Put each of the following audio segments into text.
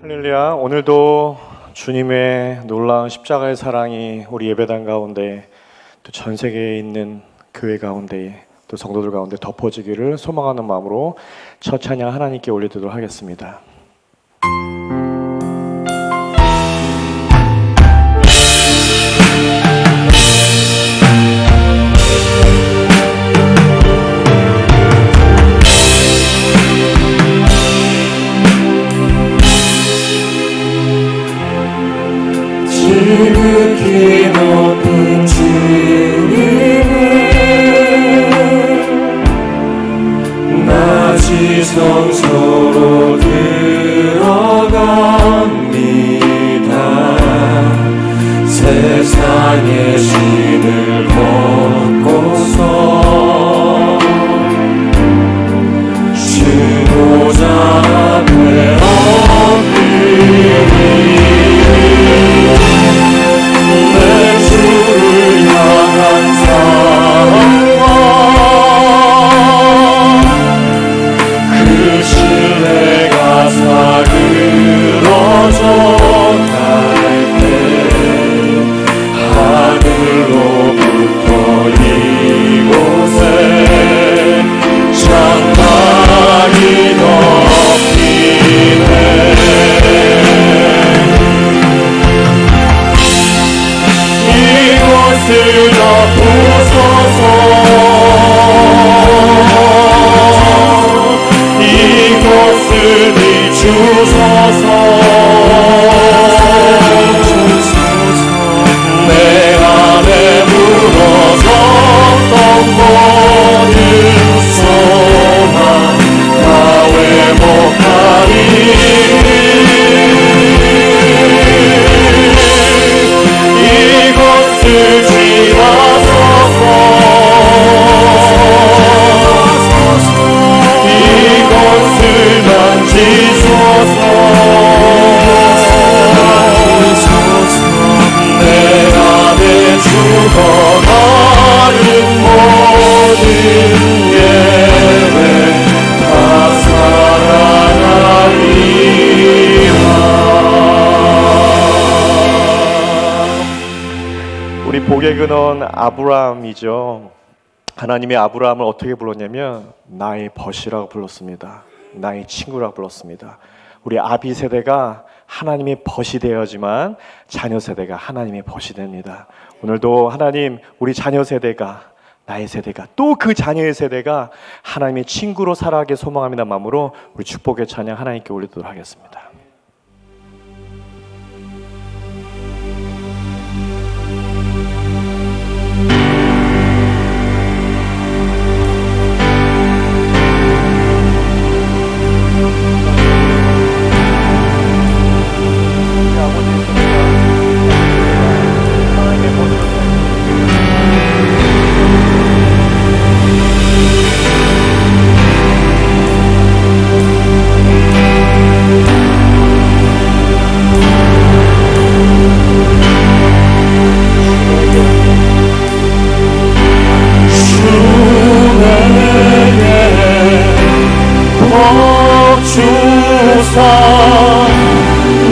할렐루야. 오늘도 주님의 놀라운 십자가의 사랑이 우리 예배당 가운데 또 전 세계에 있는 교회 가운데 또 성도들 가운데 덮어지기를 소망하는 마음으로 첫 찬양 하나님께 올려드리도록 하겠습니다. 지극히 높은 주님을 낮이 성소로 들어갑니다. 세상의 신을 벗고서 주보좌 앞에 엎드리 복의 근원 아브라함이죠. 하나님이 아브라함을 어떻게 불렀냐면 나의 벗이라고 불렀습니다. 나의 친구라고 불렀습니다. 우리 아비 세대가 하나님의 벗이 되어야지만 자녀 세대가 하나님의 벗이 됩니다. 오늘도 하나님 우리 자녀 세대가 나의 세대가 또 그 자녀의 세대가 하나님의 친구로 살아가게 소망합니다. 마음으로 우리 축복의 찬양 하나님께 올리도록 하겠습니다.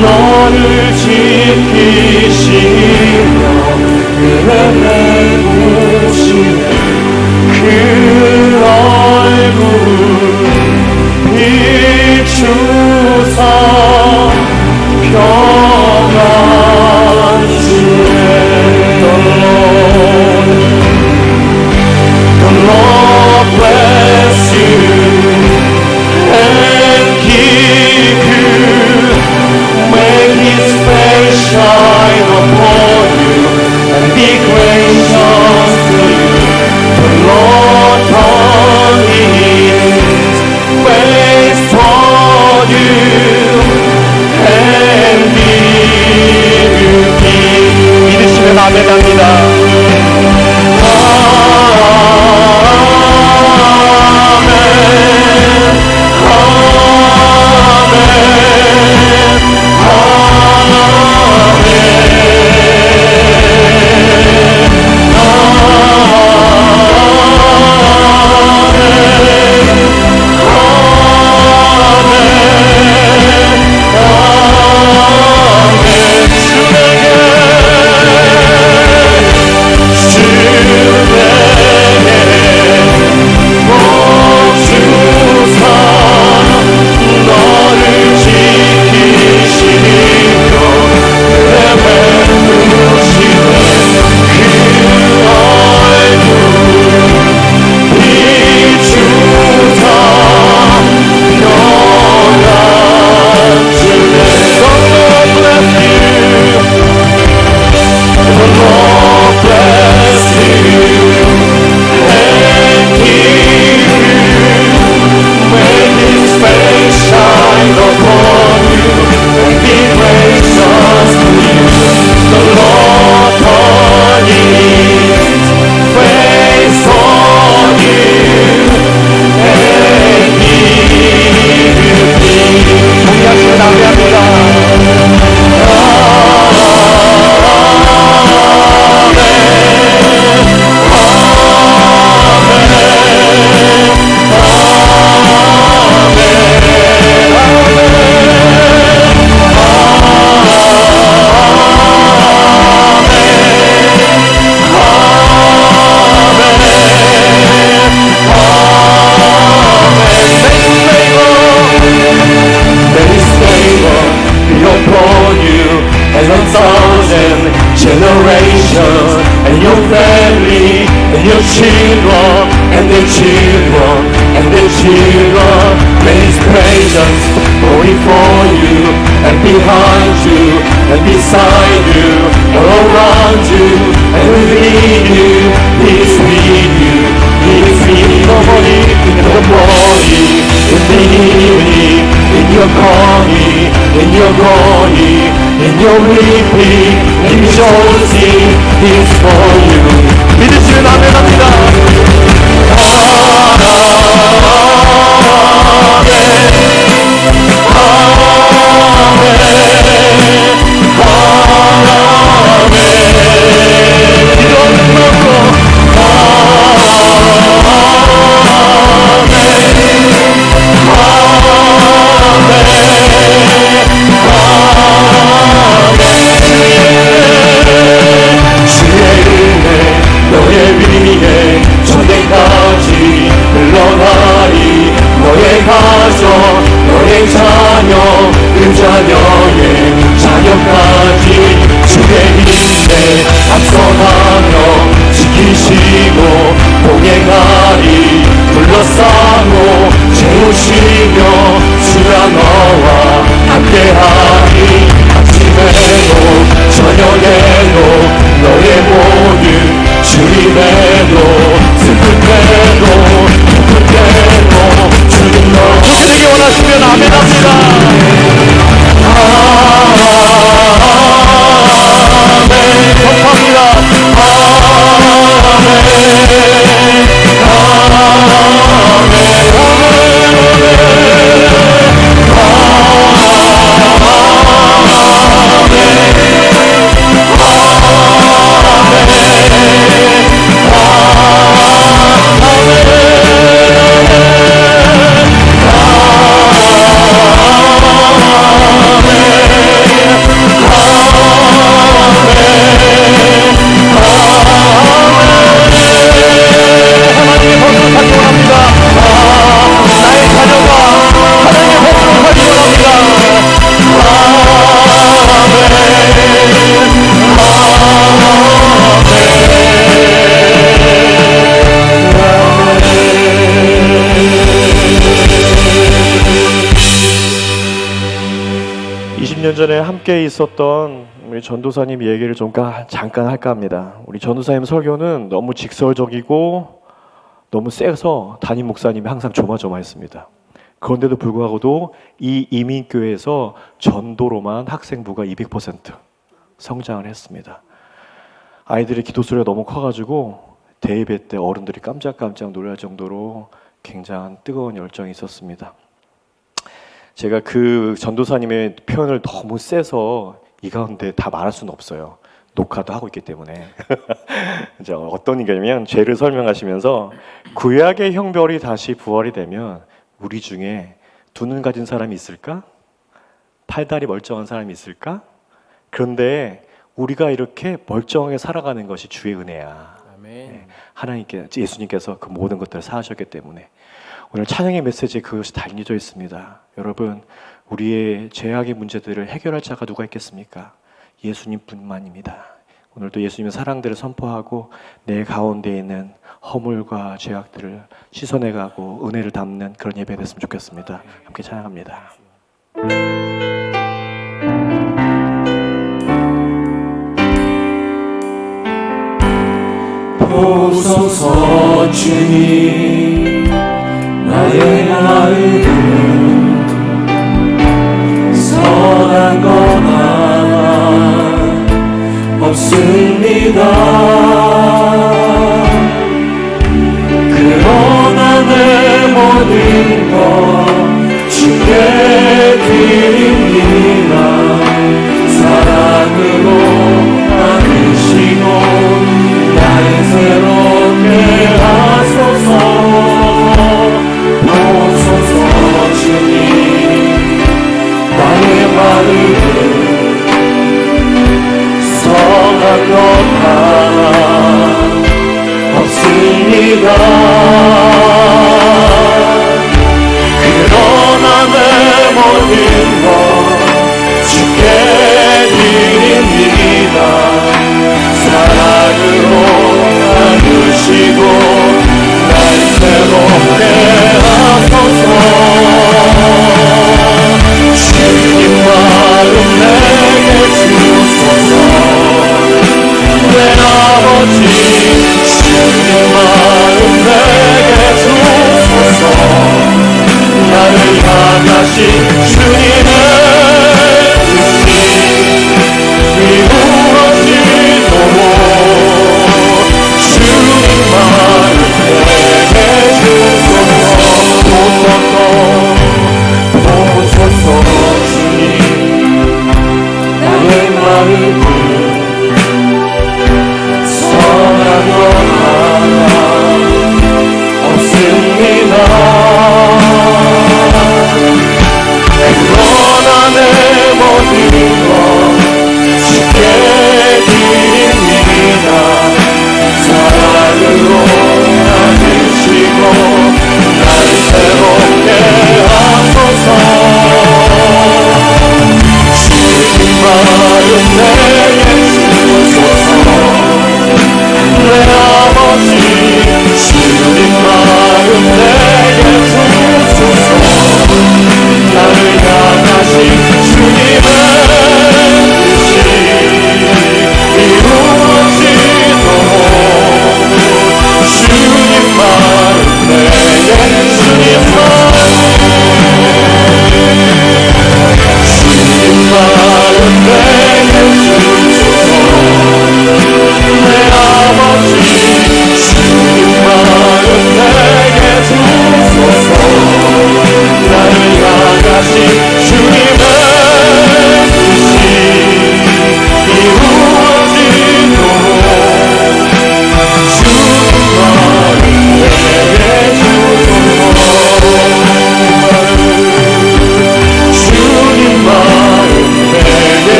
너를 지키시며 은혜주시네 그 얼굴 비추사 평안 주네. The Lord bless you and keep you. Make His face shine upon you and be gracious to you. The Lord turn His face toward you and be generation, and your family, and your children, and their children, and their children. May His presence go before you, and behind you, and beside you, all around you, and within you. He is with you, He is with you in the morning, in the evening, in your coming, in your going, in your weeping, in rejoicing. He is for you. 믿으시면 아멘합니다. 전에 함께 있었던 우리 전도사님 얘기를 좀 잠깐 할까 합니다. 우리 전도사님 설교는 너무 직설적이고 너무 세서 담임 목사님이 항상 조마조마했습니다. 그런데도 불구하고도 이 이민교회에서 전도로만 학생부가 200% 성장을 했습니다. 아이들의 기도 소리가 너무 커가지고 대예배 때 어른들이 깜짝깜짝 놀랄 정도로 굉장한 뜨거운 열정이 있었습니다. 제가 그 전도사님의 표현을 너무 세서 이 가운데 다 말할 수는 없어요. 녹화도 하고 있기 때문에. 이제 어떤 얘기냐면 죄를 설명하시면서 구약의 형벌이 다시 부활이 되면 우리 중에 두 눈 가진 사람이 있을까? 팔다리 멀쩡한 사람이 있을까? 그런데 우리가 이렇게 멀쩡하게 살아가는 것이 주의 은혜야. 아멘. 하나님께, 예수님께서 그 모든 것들을 사하셨기 때문에. 오늘 찬양의 메시지에 그것이 담겨져 있습니다. 여러분, 우리의 죄악의 문제들을 해결할 자가 누가 있겠습니까? 예수님뿐만입니다. 오늘도 예수님의 사랑들을 선포하고 내 가운데 있는 허물과 죄악들을 씻어내가고 은혜를 담는 그런 예배 됐으면 좋겠습니다. 함께 찬양합니다. 보소서 주님, 나의 마음은 선한 것 하나 없습니다. 그러나 내 모든 것 주께 드립니다. 사랑으로 안으시고 나의 새롭게 하소서. 보소서 주님, 나의 마음은 선한 것 하나 없습니다. 그러나 내 모든 것 주께 드립니다.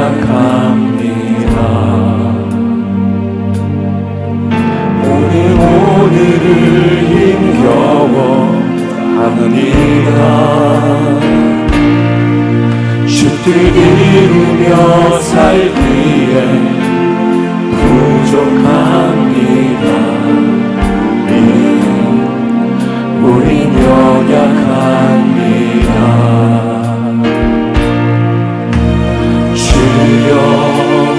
고백합니다. 오늘을 힘겨워 하느니라. 주 뜻 이루며 살기에 부족합니다. 우린 연약합니다. 주여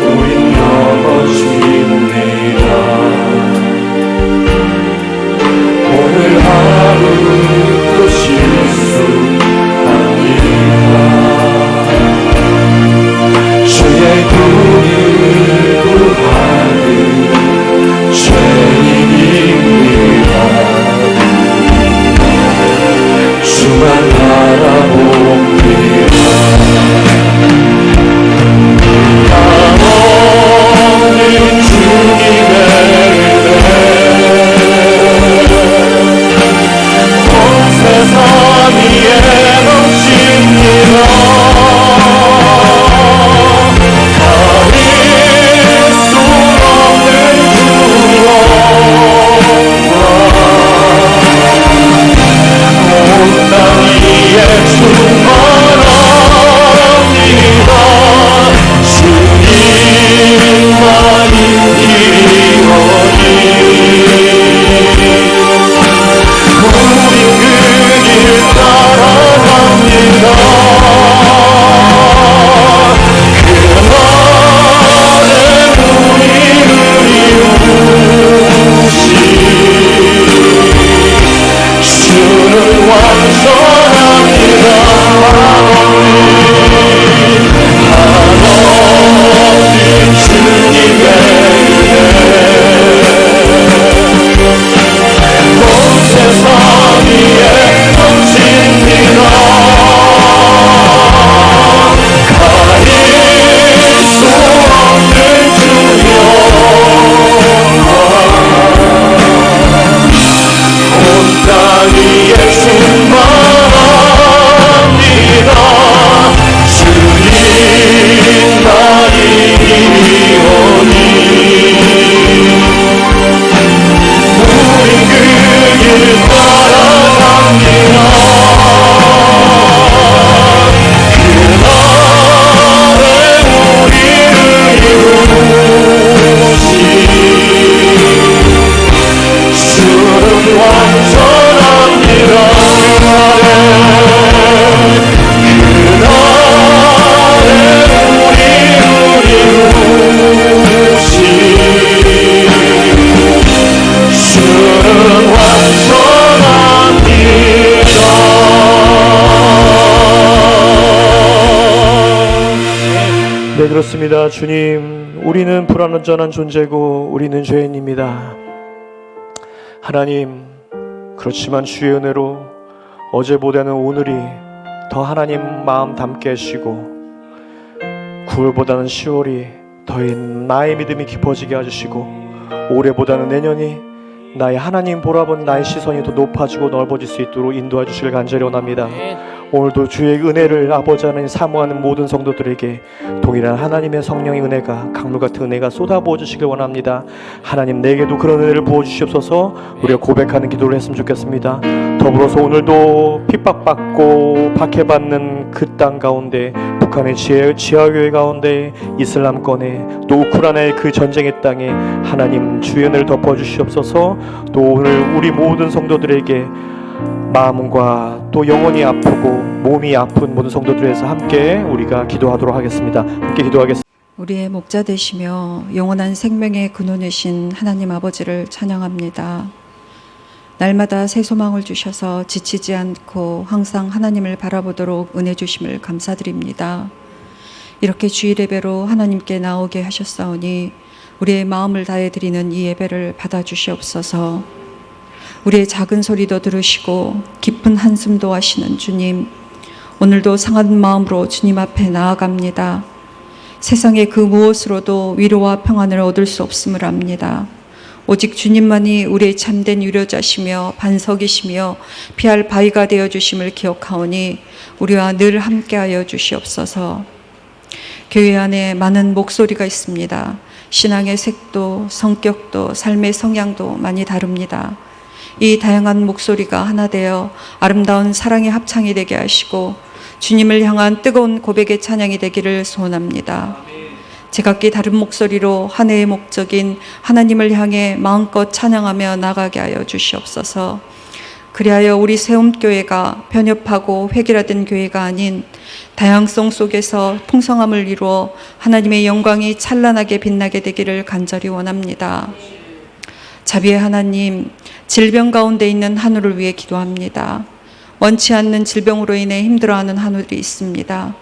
우린 넘어집니다. 오늘 하루도 실수합니다. 주의 눈을 구하는 죄인입니다. 주만 바라봅니다. 없는 주님의 은혜 온 세상 위에 넘칩니다. 가릴 수 없는 온 땅 위에 충만합니다. 주님만이 길이오니 우린 그 길 따라갑니다. 그날에 우리를 이루시 주는 완전합니다. 한없는 주님의 은혜 온 세상 위에 넘칩니다. 가릴 수 없는 주여 온 땅 위에 충만합니다. 주님만이 길이오니 우린 그 길 따라갑니다. 그날에 우리를 이루시 주는 완전합니다. 그날에 우리를 이루시 주는 완전합니다. 네, 그렇습니다. 주님, 우리는 불완전한 존재고 우리는 죄인입니다. 하나님, 그렇지만 주의 은혜로 어제보다는 오늘이 더 하나님 마음 담게 하시고 9월보다는 10월이 더 나의 믿음이 깊어지게 해주시고 올해보다는 내년이 나의 하나님 보라본 나의 시선이 더 높아지고 넓어질 수 있도록 인도해 주시길 간절히 원합니다. 오늘도 주의 은혜를 아버지 하나님 사모하는 모든 성도들에게 동일한 하나님의 성령의 은혜가 강물같은 은혜가 쏟아부어 주시길 원합니다. 하나님, 내게도 그런 은혜를 부어주시옵소서. 우리가 고백하는 기도를 했으면 좋겠습니다. 더불어서 오늘도 핍박받고 박해받는 그 땅 가운데, 북한의 지하교회 가운데, 이슬람권에, 또 우크라이나의 그 전쟁의 땅에 하나님 주의 은혜를 덮어주시옵소서. 또 오늘 우리 모든 성도들에게 마음과 또 영혼이 아프고 몸이 아픈 모든 성도들을 위해서 함께 우리가 기도하도록 하겠습니다. 함께 기도하겠습니다. 우리의 목자 되시며 영원한 생명의 근원이신 하나님 아버지를 찬양합니다. 날마다 새 소망을 주셔서 지치지 않고 항상 하나님을 바라보도록 은혜 주심을 감사드립니다. 이렇게 주일 예배로 하나님께 나오게 하셨사오니 우리의 마음을 다해 드리는 이 예배를 받아주시옵소서. 우리의 작은 소리도 들으시고 깊은 한숨도 하시는 주님, 오늘도 상한 마음으로 주님 앞에 나아갑니다. 세상의 그 무엇으로도 위로와 평안을 얻을 수 없음을 압니다. 오직 주님만이 우리의 참된 위로자시며 반석이시며 피할 바위가 되어 주심을 기억하오니 우리와 늘 함께하여 주시옵소서. 교회 안에 많은 목소리가 있습니다. 신앙의 색도, 성격도, 삶의 성향도 많이 다릅니다. 이 다양한 목소리가 하나 되어 아름다운 사랑의 합창이 되게 하시고 주님을 향한 뜨거운 고백의 찬양이 되기를 소원합니다. 제각기 다른 목소리로 한 해의 목적인 하나님을 향해 마음껏 찬양하며 나가게 하여 주시옵소서. 그리하여 우리 세움교회가 편협하고 획일화된 교회가 아닌 다양성 속에서 풍성함을 이루어 하나님의 영광이 찬란하게 빛나게 되기를 간절히 원합니다. 자비의 하나님, 질병 가운데 있는 한우를 위해 기도합니다. 원치 않는 질병으로 인해 힘들어하는 한우들이 있습니다.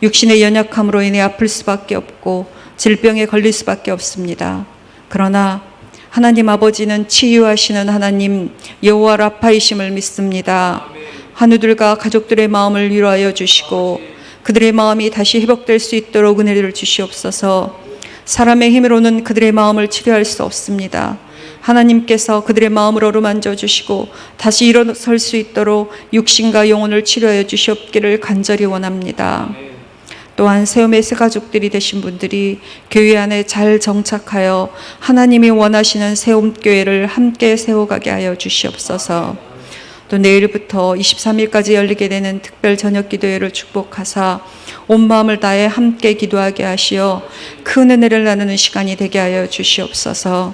육신의 연약함으로 인해 아플 수밖에 없고 질병에 걸릴 수밖에 없습니다. 그러나 하나님 아버지는 치유하시는 하나님 여호와 라파이심을 믿습니다. 한우들과 가족들의 마음을 위로하여 주시고 그들의 마음이 다시 회복될 수 있도록 은혜를 주시옵소서. 사람의 힘으로는 그들의 마음을 치료할 수 없습니다. 하나님께서 그들의 마음을 어루만져 주시고 다시 일어설 수 있도록 육신과 영혼을 치료하여 주시옵기를 간절히 원합니다. 또한 세움의 새 가족들이 되신 분들이 교회 안에 잘 정착하여 하나님이 원하시는 세움교회를 함께 세워가게 하여 주시옵소서. 또 내일부터 23일까지 열리게 되는 특별 저녁 기도회를 축복하사 온 마음을 다해 함께 기도하게 하시어 큰 은혜를 나누는 시간이 되게 하여 주시옵소서.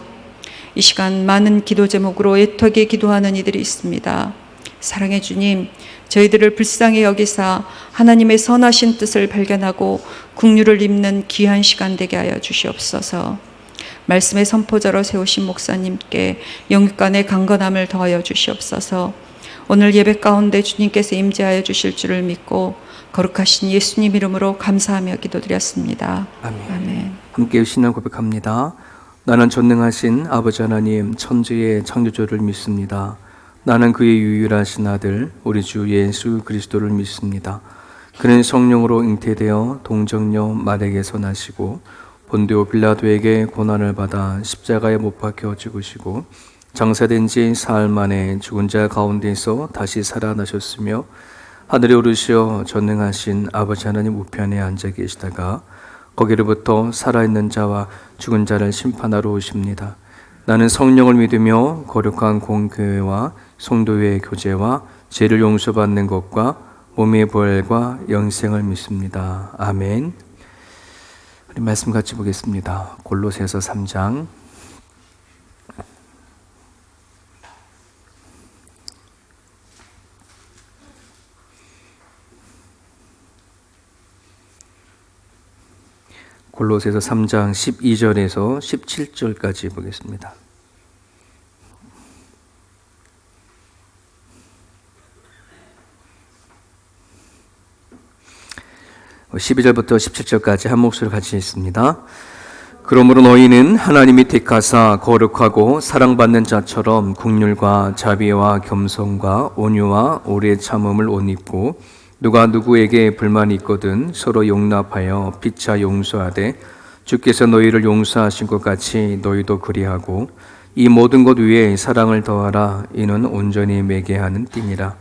이 시간 많은 기도 제목으로 애타게 기도하는 이들이 있습니다. 사랑의 주님, 저희들을 불쌍히 여기사 하나님의 선하신 뜻을 발견하고 긍휼을 입는 귀한 시간 되게 하여 주시옵소서. 말씀의 선포자로 세우신 목사님께 영육간의 강건함을 더하여 주시옵소서. 오늘 예배 가운데 주님께서 임재하여 주실 줄을 믿고 거룩하신 예수님 이름으로 감사하며 기도드렸습니다. 아멘. 함께 신앙 고백합니다. 나는 전능하신 아버지 하나님 천지의 창조주를 믿습니다. 나는 그의 유일하신 아들 우리 주 예수 그리스도를 믿습니다. 그는 성령으로 잉태되어 동정녀 마리아에게서 나시고 본디오 빌라도에게 고난을 받아 십자가에 못 박혀 죽으시고 장사된 지 사흘 만에 죽은 자 가운데서 다시 살아나셨으며 하늘에 오르시어 전능하신 아버지 하나님 우편에 앉아 계시다가 거기로부터 살아있는 자와 죽은 자를 심판하러 오십니다. 나는 성령을 믿으며 거룩한 공교회와 성도의 교제와 죄를 용서받는 것과 몸의 부활과 영생을 믿습니다. 아멘. 우리 말씀 같이 보겠습니다. 골로새서 3장 12절에서 17절까지 보겠습니다. 12절부터 17절까지 한 목소리로 같이 읽습니다. 그러므로 너희는 하나님이 택하사 거룩하고 사랑받는 자처럼 긍휼과 자비와 겸손과 온유와 오래 참음을 옷 입고 누가 누구에게 불만이 있거든 서로 용납하여 피차 용서하되 주께서 너희를 용서하신 것 같이 너희도 그리하고 이 모든 것 위에 사랑을 더하라. 이는 온전히 매게 하는 띠니라.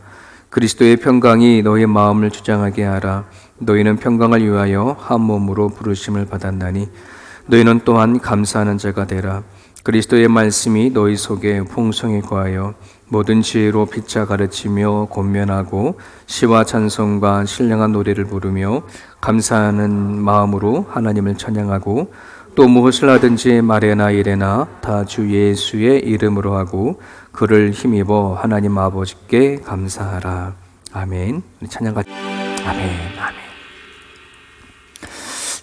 그리스도의 평강이 너희 마음을 주장하게 하라. 너희는 평강을 위하여 한 몸으로 부르심을 받았나니 너희는 또한 감사하는 자가 되라. 그리스도의 말씀이 너희 속에 풍성히 거하여 모든 지혜로 피차 가르치며 권면하고 시와 찬송과 신령한 노래를 부르며 감사하는 마음으로 하나님을 찬양하고 또 무엇을 하든지 말에나 이래나 다 주 예수의 이름으로 하고 그를 힘입어 하나님 아버지께 감사하라. 아멘. 찬양가 아멘. 아멘.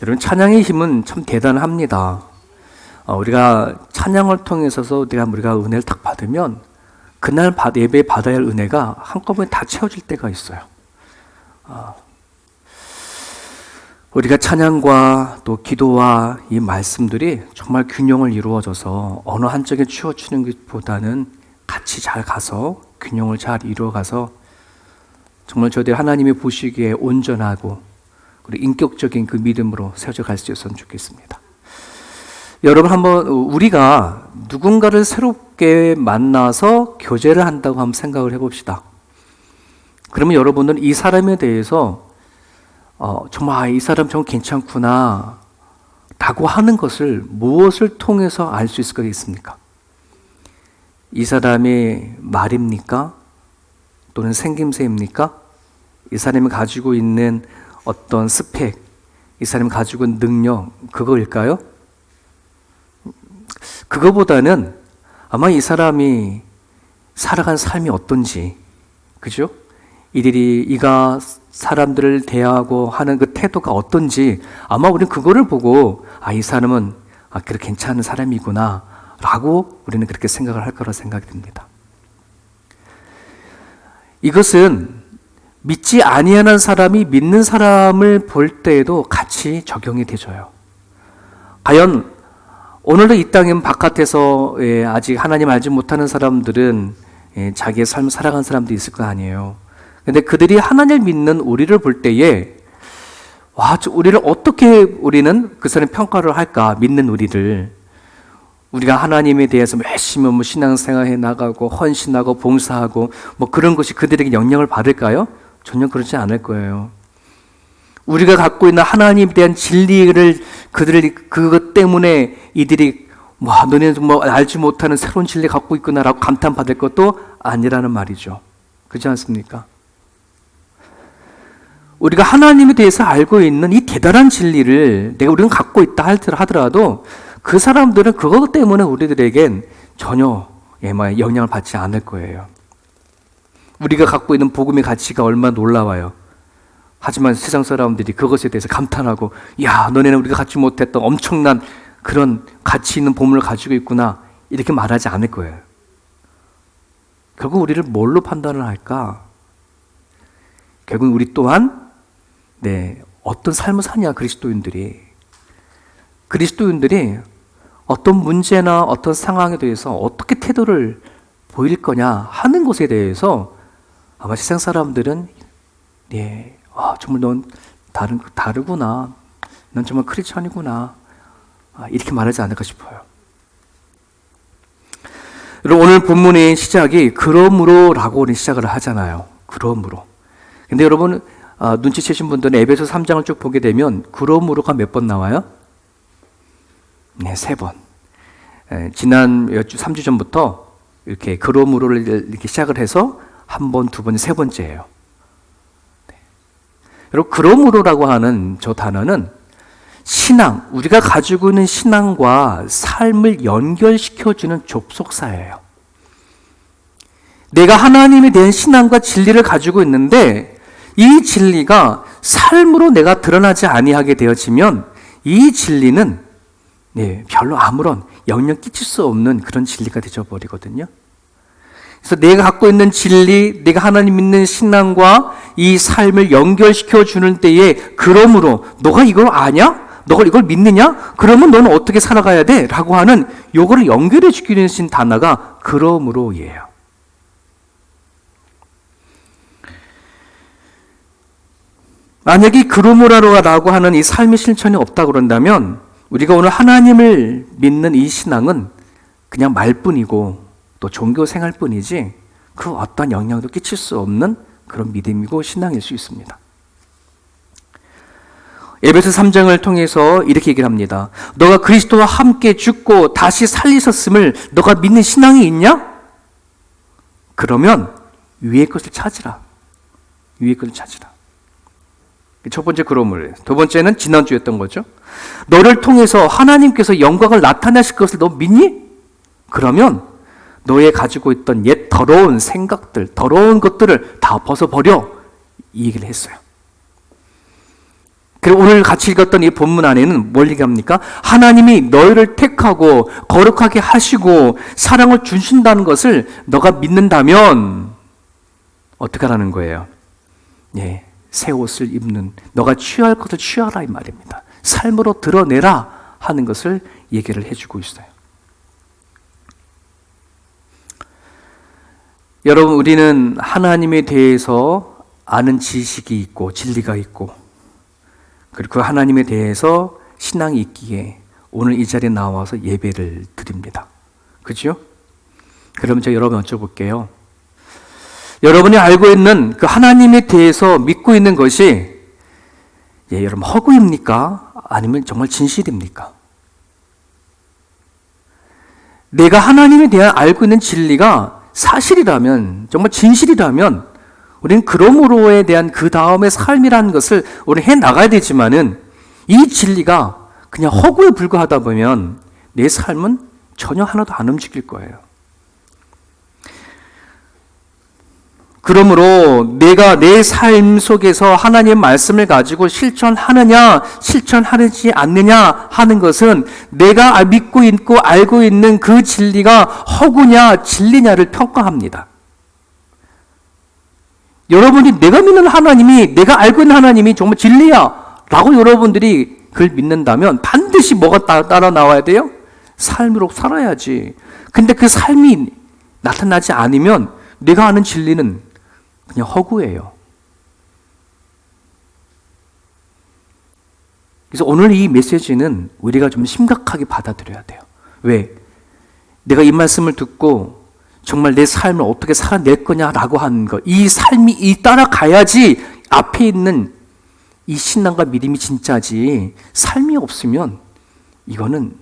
여러분 찬양의 힘은 참 대단합니다. 우리가 찬양을 통해서 우리가 은혜를 딱 받으면 그날 예배 받아야 할 은혜가 한꺼번에 다 채워질 때가 있어요. 우리가 찬양과 또 기도와 이 말씀들이 정말 균형을 이루어져서 어느 한쪽에 치우치는 것보다는 같이 잘 가서 균형을 잘 이루어가서 정말 저희들 하나님이 보시기에 온전하고 그리고 인격적인 그 믿음으로 세워져 갈 수 있었으면 좋겠습니다. 여러분 한번 우리가 누군가를 새롭게 만나서 교제를 한다고 한번 생각을 해봅시다. 그러면 여러분은 이 사람에 대해서 정말 이 사람 정말 괜찮구나 라고 하는 것을 무엇을 통해서 알 수 있을 거겠습니까? 이 사람의 말입니까? 또는 생김새입니까? 이 사람이 가지고 있는 어떤 스펙, 이 사람이 가지고 있는 능력, 그거일까요? 그거보다는 아마 이 사람이 살아간 삶이 어떤지, 그죠? 이가 사람들을 대하고 하는 그 태도가 어떤지 아마 우리는 그거를 보고 이 사람은 그래 괜찮은 사람이구나 라고 우리는 그렇게 생각을 할 거라 생각이 듭니다. 이것은 믿지 아니하는 사람이 믿는 사람을 볼 때에도 같이 적용이 되져요. 과연 오늘도 이 땅에 바깥에서 아직 하나님 알지 못하는 사람들은 자기의 삶을 살아간 사람도 있을 거 아니에요. 근데 그들이 하나님을 믿는 우리를 볼 때에 우리를 어떻게 우리는 그 사람의 평가를 할까? 믿는 우리를. 우리가 하나님에 대해서 열심히 신앙생활 해 나가고 헌신하고 봉사하고 그런 것이 그들에게 영향을 받을까요? 전혀 그렇지 않을 거예요. 우리가 갖고 있는 하나님에 대한 진리를 그것 때문에 이들이 너네는 정말 알지 못하는 새로운 진리 갖고 있구나라고 감탄받을 것도 아니라는 말이죠. 그렇지 않습니까? 우리가 하나님에 대해서 알고 있는 이 대단한 진리를 우리는 갖고 있다 하더라도 그 사람들은 그것 때문에 우리들에겐 전혀 영향을 받지 않을 거예요. 우리가 갖고 있는 복음의 가치가 얼마나 놀라워요. 하지만 세상 사람들이 그것에 대해서 감탄하고 너네는 우리가 갖지 못했던 엄청난 그런 가치 있는 보물을 가지고 있구나 이렇게 말하지 않을 거예요. 결국 우리를 뭘로 판단을 할까? 결국 우리 또한 어떤 삶을 사냐 그리스도인들이 어떤 문제나 어떤 상황에 대해서 어떻게 태도를 보일 거냐 하는 것에 대해서 아마 세상 사람들은 정말 넌 다르구나, 넌 정말 크리스찬이구나 이렇게 말하지 않을까 싶어요. 여러분, 오늘 본문의 시작이 그러므로라고 우리 시작을 하잖아요. 그러므로. 근데 여러분 눈치채신 분들은 에베소 3장을 쭉 보게 되면 그러므로가 몇 번 나와요? 3번. 지난 3주 전부터 이렇게 그러므로를 이렇게 시작을 해서 한 번, 두 번, 세 번째예요. 여러분, 그러므로라고 하는 저 단어는 신앙, 우리가 가지고 있는 신앙과 삶을 연결시켜주는 접속사예요. 내가 하나님에 대한 신앙과 진리를 가지고 있는데 이 진리가 삶으로 내가 드러나지 아니하게 되어지면 이 진리는 별로 아무런 영향 끼칠 수 없는 그런 진리가 되어버리거든요. 그래서 내가 갖고 있는 진리, 내가 하나님 믿는 신앙과 이 삶을 연결시켜 주는 때에 그러므로 너가 이걸 아냐? 너가 이걸 믿느냐? 그러면 너는 어떻게 살아가야 돼? 라고 하는 요거를 연결해 주기는 단어가 그러므로예요. 만약에 그러므로라고 하는 이 삶의 실천이 없다 그런다면 우리가 오늘 하나님을 믿는 이 신앙은 그냥 말뿐이고 또 종교 생활뿐이지 그 어떤 영향도 끼칠 수 없는 그런 믿음이고 신앙일 수 있습니다. 에베소 3장을 통해서 이렇게 얘기를 합니다. 너가 그리스도와 함께 죽고 다시 살리셨음을 너가 믿는 신앙이 있냐? 그러면 위의 것을 찾으라. 위의 것을 찾으라. 첫 번째 그러므로. 두 번째는 지난주였던 거죠. 너를 통해서 하나님께서 영광을 나타내실 것을 너 믿니? 그러면 너의 가지고 있던 옛 더러운 생각들, 더러운 것들을 다 벗어버려. 이 얘기를 했어요. 그리고 오늘 같이 읽었던 이 본문 안에는 뭘 얘기합니까? 하나님이 너희를 택하고 거룩하게 하시고 사랑을 주신다는 것을 너가 믿는다면 어떻게 하라는 거예요? 새 옷을 입는, 너가 취할 것을 취하라 이 말입니다. 삶으로 드러내라 하는 것을 얘기를 해주고 있어요. 여러분, 우리는 하나님에 대해서 아는 지식이 있고 진리가 있고 그리고 그 하나님에 대해서 신앙이 있기에 오늘 이 자리에 나와서 예배를 드립니다. 그렇죠? 그럼 제가 여러분 여쭤볼게요. 여러분이 알고 있는 그 하나님에 대해서 믿고 있는 것이 예, 여러분 허구입니까? 아니면 정말 진실입니까? 내가 하나님에 대한 알고 있는 진리가 사실이라면, 정말 진실이라면 우리는 그러므로에 대한 그 다음의 삶이라는 것을 우리는 해나가야 되지만은 이 진리가 그냥 허구에 불과하다 보면 내 삶은 전혀 하나도 안 움직일 거예요. 그러므로 내가 내 삶 속에서 하나님의 말씀을 가지고 실천하느냐, 실천하지 않느냐 하는 것은 내가 믿고 있고 알고 있는 그 진리가 허구냐, 진리냐를 평가합니다. 여러분이 내가 믿는 하나님이, 내가 알고 있는 하나님이 정말 진리야 라고 여러분들이 그걸 믿는다면 반드시 뭐가 따라 나와야 돼요? 삶으로 살아야지. 근데 그 삶이 나타나지 않으면 내가 아는 진리는 그냥 허구예요. 그래서 오늘 이 메시지는 우리가 좀 심각하게 받아들여야 돼요. 왜? 내가 이 말씀을 듣고 정말 내 삶을 어떻게 살아낼 거냐라고 하는 것, 이 삶이 따라가야지 앞에 있는 이 신앙과 믿음이 진짜지, 삶이 없으면 이거는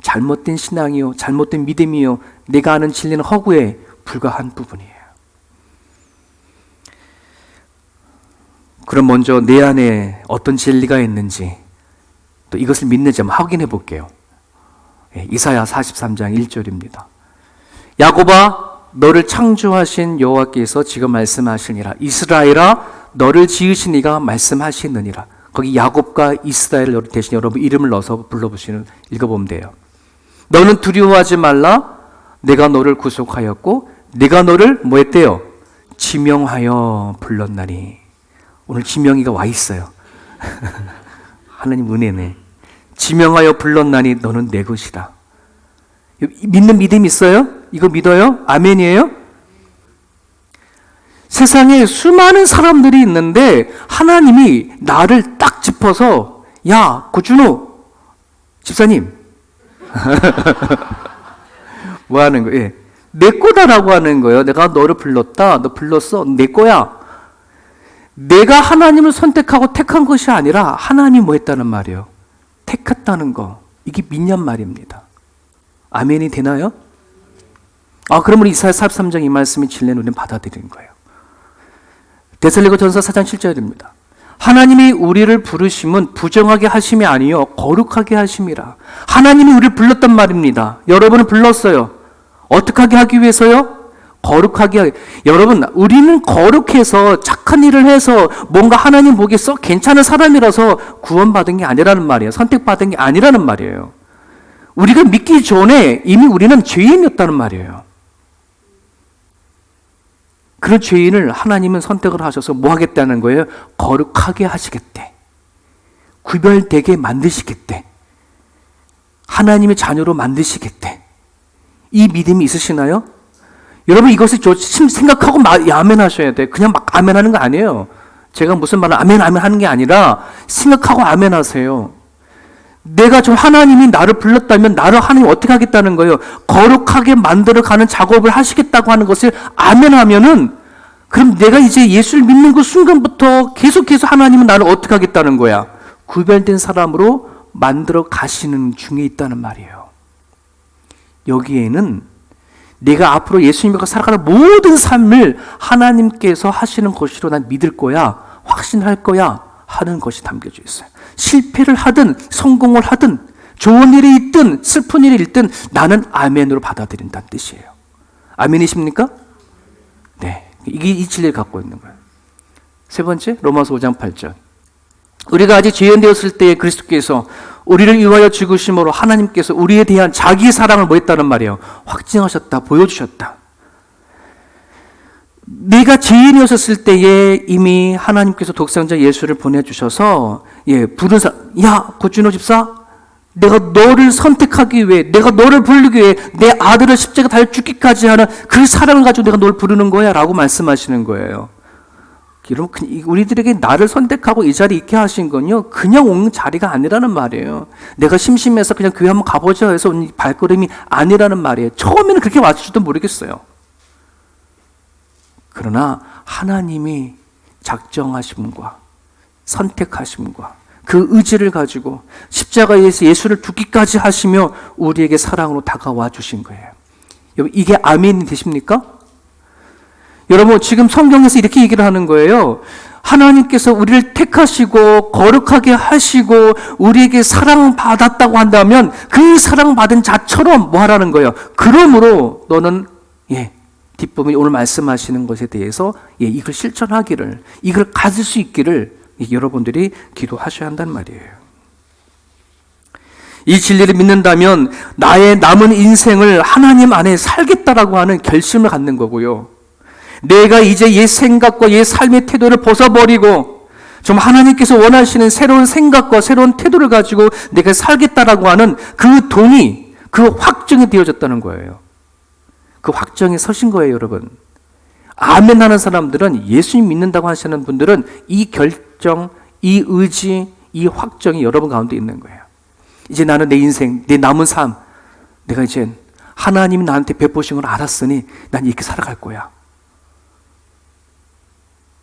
잘못된 신앙이요, 잘못된 믿음이요, 내가 아는 진리는 허구에 불과한 부분이에요. 그럼 먼저 내 안에 어떤 진리가 있는지, 또 이것을 믿는지 한번 확인해 볼게요. 이사야 43장 1절입니다. 야곱아, 너를 창조하신 여호와께서 지금 말씀하시니라. 이스라엘아, 너를 지으신 이가 말씀하시느니라. 거기 야곱과 이스라엘 대신 여러분 이름을 넣어서 읽어보면 돼요. 너는 두려워하지 말라. 내가 너를 구속하였고 내가 너를 뭐 했대요? 지명하여 불렀나니. 오늘 지명이가 와 있어요. 하나님 은혜네. 지명하여 불렀나니 너는 내 것이다. 믿는 믿음 있어요? 이거 믿어요? 아멘이에요? 세상에 수많은 사람들이 있는데 하나님이 나를 딱 짚어서, 야, 고준호 집사님 뭐 하는 거예요? 예. 내 거다라고 하는 거예요. 내가 너를 불렀다. 너 불렀어. 내 거야. 내가 하나님을 선택하고 택한 것이 아니라 하나님이 뭐 했다는 말이에요? 택했다는 거. 이게 믿냔 말입니다. 아멘이 되나요? 그러면 이사야 43장 이 말씀이 진리는 우리는 받아들이는 거예요. 데살로니가전서 4장 7절입니다. 하나님이 우리를 부르심은 부정하게 하심이 아니요 거룩하게 하심이라. 하나님이 우리를 불렀단 말입니다. 여러분은 불렀어요. 어떻게 하기 위해서요? 거룩하게 하기. 여러분, 우리는 거룩해서 착한 일을 해서 뭔가 하나님 보기에 썩 괜찮은 사람이라서 구원받은 게 아니라는 말이에요. 선택받은 게 아니라는 말이에요. 우리가 믿기 전에 이미 우리는 죄인이었다는 말이에요. 그런 죄인을 하나님은 선택을 하셔서 뭐 하겠다는 거예요? 거룩하게 하시겠대. 구별되게 만드시겠대. 하나님의 자녀로 만드시겠대. 이 믿음이 있으시나요? 여러분 이것을 생각하고 아멘 하셔야 돼. 그냥 막 아멘 하는 거 아니에요. 제가 무슨 말을 아멘 하는 게 아니라 생각하고 아멘 하세요. 내가 좀 하나님이 나를 불렀다면 나를 하나님 어떻게 하겠다는 거예요? 거룩하게 만들어가는 작업을 하시겠다고 하는 것을 아멘하면은, 그럼 내가 이제 예수를 믿는 그 순간부터 계속해서 하나님은 나를 어떻게 하겠다는 거야? 구별된 사람으로 만들어 가시는 중에 있다는 말이에요. 여기에는 내가 앞으로 예수님과 살아가는 모든 삶을 하나님께서 하시는 것으로 난 믿을 거야, 확신할 거야 하는 것이 담겨져 있어요. 실패를 하든 성공을 하든 좋은 일이 있든 슬픈 일이 있든 나는 아멘으로 받아들인다는 뜻이에요. 아멘이십니까? 네, 이게 이 진리를 갖고 있는 거예요. 세 번째, 로마서 5장 8절. 우리가 아직 죄인 되었을 때에 그리스도께서 우리를 위하여 죽으심으로 하나님께서 우리에 대한 자기 사랑을 뭐 했다는 말이에요? 확증하셨다, 보여주셨다. 내가 죄인이었을 때에 이미 하나님께서 독생자 예수를 보내주셔서, 부른 사람, 야, 고준호 집사, 내가 너를 선택하기 위해, 내가 너를 부르기 위해 내 아들을 십자가 달려 죽기까지 하는 그 사랑을 가지고 내가 널 부르는 거야 라고 말씀하시는 거예요. 여러분, 우리들에게 나를 선택하고 이 자리에 있게 하신 건요, 그냥 온 자리가 아니라는 말이에요. 내가 심심해서 그냥 교회 한번 가보자 해서 온 발걸음이 아니라는 말이에요. 처음에는 그렇게 왔을지도 모르겠어요. 그러나 하나님이 작정하심과 선택하심과 그 의지를 가지고 십자가에서 예수를 죽기까지 하시며 우리에게 사랑으로 다가와 주신 거예요. 여러분, 이게 아멘이 되십니까? 여러분, 지금 성경에서 이렇게 얘기를 하는 거예요. 하나님께서 우리를 택하시고 거룩하게 하시고 우리에게 사랑받았다고 한다면 그 사랑받은 자처럼 뭐 하라는 거예요? 그러므로 너는 뒷부분이 오늘 말씀하시는 것에 대해서 이걸 실천하기를, 이걸 가질 수 있기를 여러분들이 기도하셔야 한단 말이에요. 이 진리를 믿는다면 나의 남은 인생을 하나님 안에 살겠다라고 하는 결심을 갖는 거고요. 내가 이제 옛 생각과 옛 삶의 태도를 벗어버리고 좀 하나님께서 원하시는 새로운 생각과 새로운 태도를 가지고 내가 살겠다라고 하는 그 동의, 그 확정이 되어졌다는 거예요. 그 확정에 서신 거예요, 여러분. 아멘 하는 사람들은, 예수님 믿는다고 하시는 분들은 이 결정, 이 의지, 이 확정이 여러분 가운데 있는 거예요. 이제 나는 내 인생, 내 남은 삶, 내가 이제 하나님이 나한테 베푸신 걸 알았으니 난 이렇게 살아갈 거야.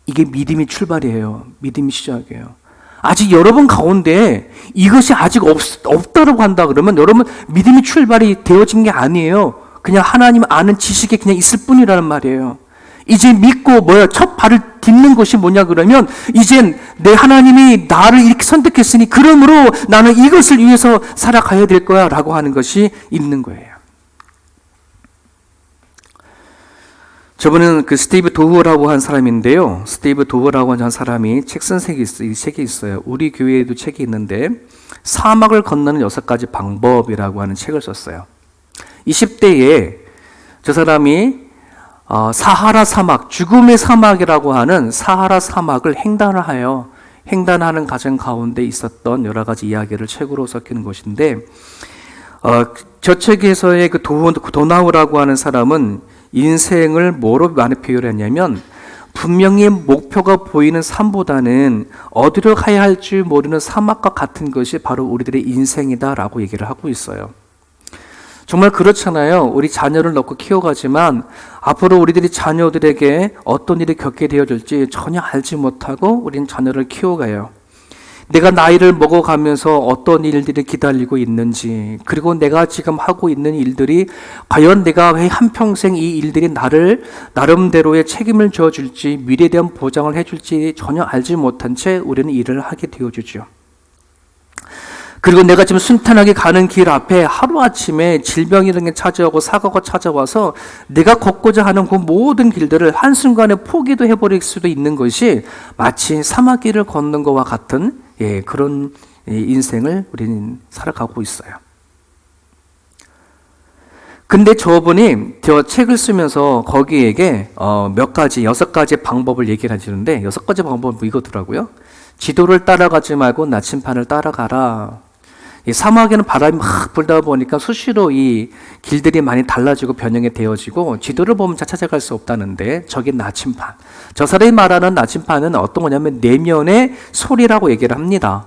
이게 믿음의 출발이에요. 믿음의 시작이에요. 아직 여러분 가운데 이것이 아직 없다라고 한다 그러면 여러분 믿음의 출발이 되어진 게 아니에요. 그냥 하나님 아는 지식에 그냥 있을 뿐이라는 말이에요. 이제 믿고 첫 발을 딛는 것이 뭐냐 그러면 이젠 내 하나님이 나를 이렇게 선택했으니 그러므로 나는 이것을 위해서 살아가야 될 거야 라고 하는 것이 있는 거예요. 저분은 그 스티브 도우라고 한 사람인데요. 스티브 도우라고 하는 사람이 책 쓴 책이 있어요. 우리 교회에도 책이 있는데 사막을 건너는 6가지 방법이라고 하는 책을 썼어요. 20대에 저 사람이 사하라 사막, 죽음의 사막이라고 하는 사하라 사막을 횡단하는 과정 가운데 있었던 여러 가지 이야기를 책으로 섞이는 것인데 저 책에서의 그 도나우라고 하는 사람은 인생을 뭐로 많이 표현했냐면 분명히 목표가 보이는 삶보다는 어디로 가야 할지 모르는 사막과 같은 것이 바로 우리들의 인생이다라고 얘기를 하고 있어요. 정말 그렇잖아요. 우리 자녀를 넣고 키워가지만 앞으로 우리들이 자녀들에게 어떤 일이 겪게 되어질지 전혀 알지 못하고 우리는 자녀를 키워가요. 내가 나이를 먹어가면서 어떤 일들이 기다리고 있는지, 그리고 내가 지금 하고 있는 일들이 과연 내가 왜 한평생 이 일들이 나를 나름대로의 책임을 져줄지, 미래에 대한 보장을 해줄지 전혀 알지 못한 채 우리는 일을 하게 되어주죠. 그리고 내가 지금 순탄하게 가는 길 앞에 하루아침에 질병이라는 게 찾아오고 사고가 찾아와서 내가 걷고자 하는 그 모든 길들을 한순간에 포기도 해버릴 수도 있는 것이 마치 사막길을 걷는 것과 같은 그런 인생을 우리는 살아가고 있어요. 근데 저분이 저 책을 쓰면서 거기에게 6가지 방법을 얘기를 하시는데 6가지 방법은 이거더라고요. 지도를 따라가지 말고 나침판을 따라가라. 이 사막에는 바람이 막 불다 보니까 수시로 이 길들이 많이 달라지고 변형이 되어지고 지도를 보면 찾아갈 수 없다는데 저게 나침판. 저 사람이 말하는 나침판은 어떤 거냐면 내면의 소리라고 얘기를 합니다.